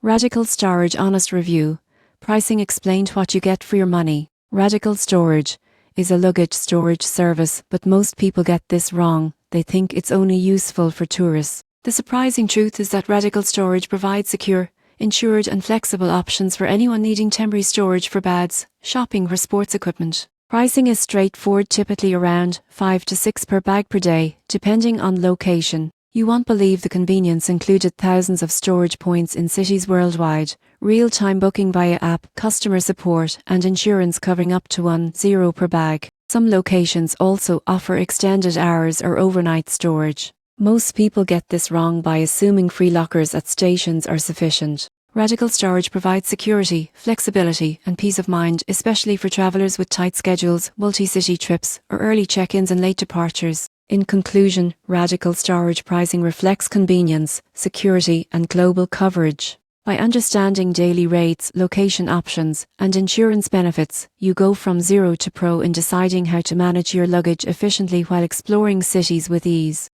Radical Storage Honest Review. Pricing explained what you get for your money. Radical Storage is a luggage storage service, but most people get this wrong. They think it's only useful for tourists. The surprising truth is that Radical Storage provides secure, insured and flexible options for anyone needing temporary storage for bags, shopping or sports equipment. Pricing is straightforward, typically around $5 to $6 per bag per day, depending on location. You won't believe the convenience included: thousands of storage points in cities worldwide, real-time booking via app, customer support and insurance covering up to €10 per bag. Some locations also offer extended hours or overnight storage. Most people get this wrong by assuming free lockers at stations are sufficient. Radical Storage provides security, flexibility and peace of mind, especially for travellers with tight schedules, multi-city trips or early check-ins and late departures. In conclusion, Radical Storage pricing reflects convenience, security and global coverage. By understanding daily rates, location options and insurance benefits, you go from zero to pro in deciding how to manage your luggage efficiently while exploring cities with ease.